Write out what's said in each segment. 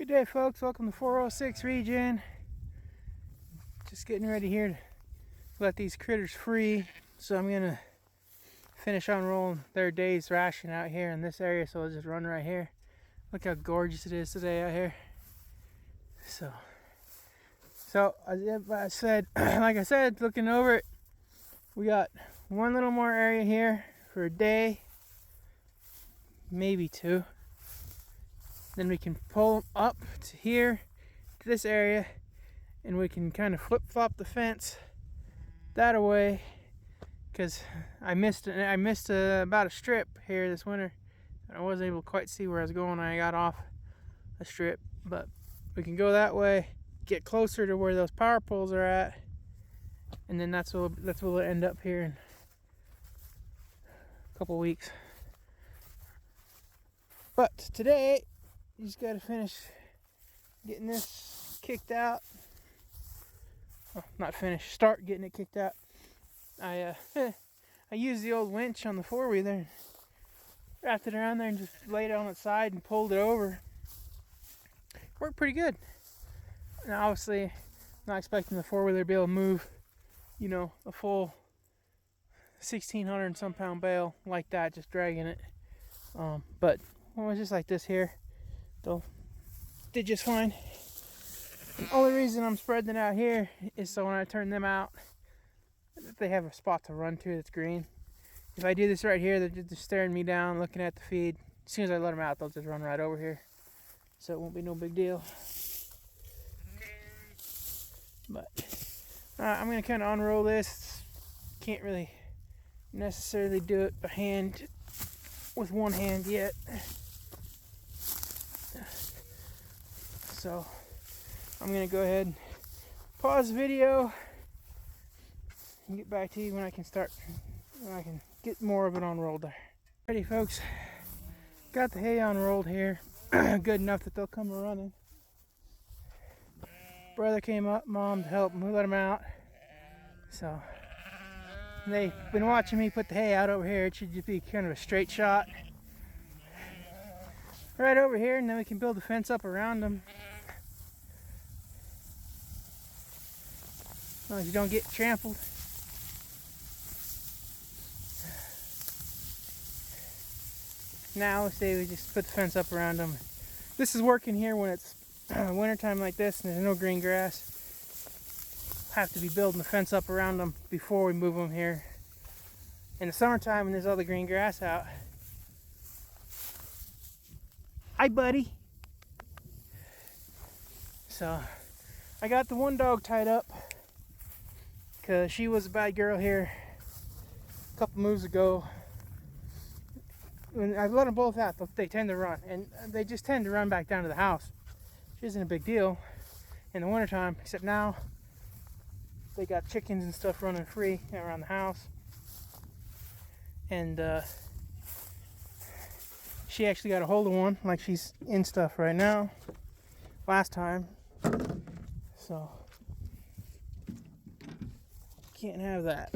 Good day, folks. Welcome to 406 Regen. Just getting ready here to let these critters free. So I'm gonna finish unrolling their day's ration out here in this area. So I'll just run right here. Look how gorgeous it is today out here. So I said, like I said, looking over it, we got one little more area here for a day, maybe two. Then we can pull them up to here, to this area, and we can kind of flip-flop the fence that away, because I missed about a strip here this winter. I wasn't able to quite see where I was going when I got off a strip, but we can go that way, get closer to where those power poles are at, and then that's where we'll end up here in a couple weeks. But today, you just got to finish getting this kicked out. Well, not finish, start getting it kicked out. I used the old winch on the four-wheeler, wrapped it around there and just laid it on its side and pulled it over. Worked pretty good. Now obviously, I'm not expecting the four-wheeler to be able to move, a full 1,600 and some pound bale like that, just dragging it. But well, just like this here, they'll did just fine. The only reason I'm spreading it out here is so when I turn them out, they have a spot to run to that's green. If I do this right here, they're just staring me down, looking at the feed. As soon as I let them out, they'll just run right over here. So it won't be no big deal. But I'm going to kind of unroll this. Can't really necessarily do it by hand with one hand yet. So I'm going to go ahead and pause the video and get back to you when I can get more of it unrolled there. Ready, folks, got the hay unrolled here. Good enough that they'll come running. Brother came up, mom to help let him out. So they've been watching me put the hay out over here. It should just be kind of a straight shot right over here, and then we can build a fence up around them. As long as you don't get trampled. Now, let's say we just put the fence up around them. This is working here when it's wintertime like this and there's no green grass. Have to be building the fence up around them before we move them here. In the summertime when there's all the green grass out. Hi, buddy. So, I got the one dog tied up because she was a bad girl here a couple moves ago. When I let them both out, they tend to run, and they just tend to run back down to the house. Which isn't a big deal in the wintertime, except now they got chickens and stuff running free around the house. And she actually got a hold of one, like she's in stuff right now, last time. So, can't have that.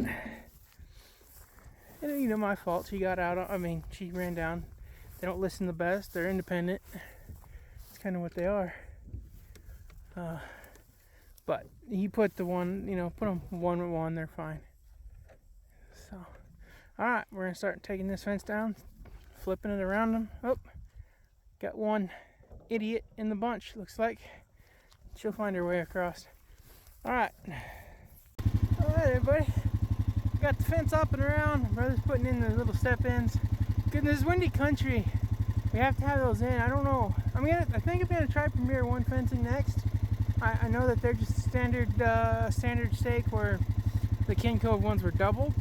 And my fault. She got out. She ran down. They don't listen the best. They're independent. It's kind of what they are. But you put the one, put them one with one. They're fine. So, all right, we're gonna start taking this fence down, flipping it around them. Oh, got one idiot in the bunch. Looks like she'll find her way across. All right, everybody. Got the fence up and around. Brother's putting in the little step ins. Goodness, windy country. We have to have those in. I don't know. I think I'm gonna try Premier One fencing next. I know that they're just standard stake where the King Cove ones were double.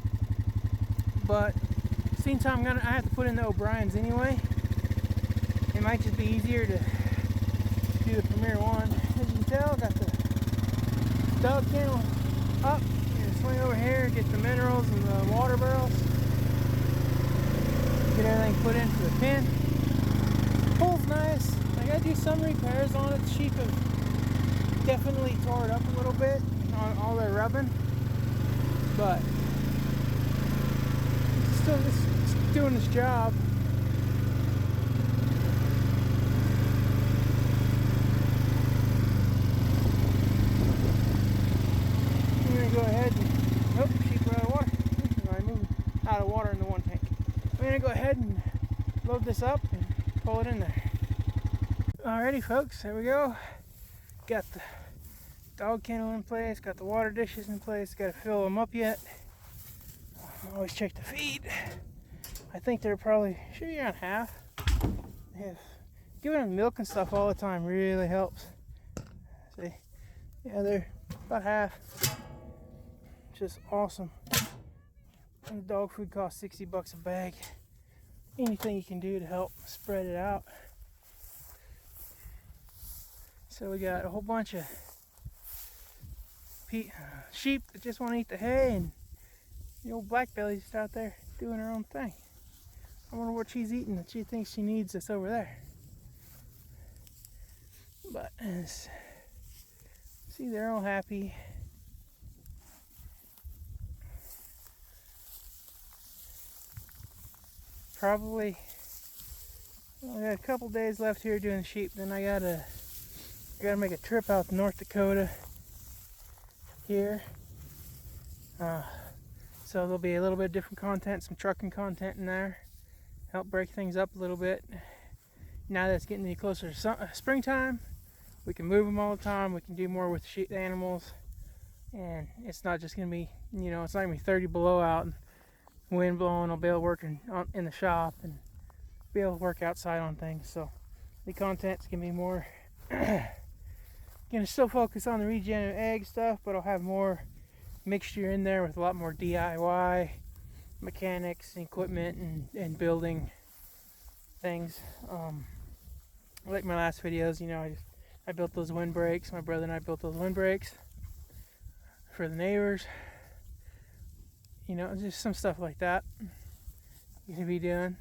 But at the same time, I have to put in the O'Brien's anyway. It might just be easier to do the Premier One. As you can tell, got the dog kennel up. Swing over here, get the minerals and the water barrels, get everything put into the pen. The pole's nice. I gotta do some repairs on it. The sheep have definitely tore it up a little bit on all their rubbing, but it's doing its job. load this up and pull it in there. Alrighty folks, there we go. Got the dog kennel in place, got the water dishes in place, got to fill them up yet. Always check the feed. I think they're probably, should be around half. Giving them milk and stuff all the time really helps. See, yeah, they're about half. Just awesome. And the dog food costs 60 bucks a bag. Anything you can do to help spread it out. So we got a whole bunch of sheep that just want to eat the hay, and the old black belly's just out there doing her own thing. I wonder what she's eating that she thinks she needs that's over there. But see, they're all happy. Probably, well, I got a couple days left here doing the sheep. Then I gotta make a trip out to North Dakota here. So there'll be a little bit of different content, some trucking content in there. Help break things up a little bit. Now that it's getting any closer to springtime, we can move them all the time. We can do more with the animals, and it's not just gonna be, it's not gonna be 30 below out and wind blowing. I'll be able to work in the shop and be able to work outside on things. So the content's gonna be more. Gonna still focus on the regenerative egg stuff, but I'll have more mixture in there with a lot more DIY mechanics and equipment and building things. Like my last videos, I built those windbreaks. My brother and I built those windbreaks for the neighbors. Just some stuff like that you can be doing.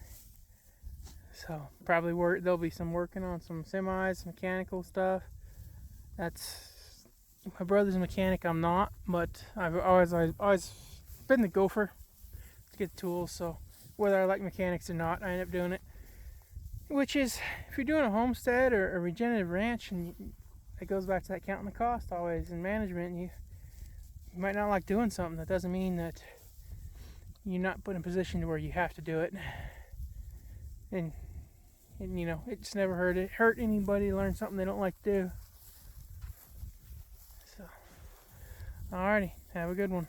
So probably there'll be some working on some semis, mechanical stuff. That's my brother's a mechanic. I'm not, but I've always been the gopher to get tools. So whether I like mechanics or not, I end up doing it. Which is, if you're doing a homestead or a regenerative ranch, and it goes back to that counting the cost always in management. You might not like doing something. That doesn't mean that you're not put in a position where you have to do it. And it's never hurt anybody to learn something they don't like to do. So, alrighty, have a good one.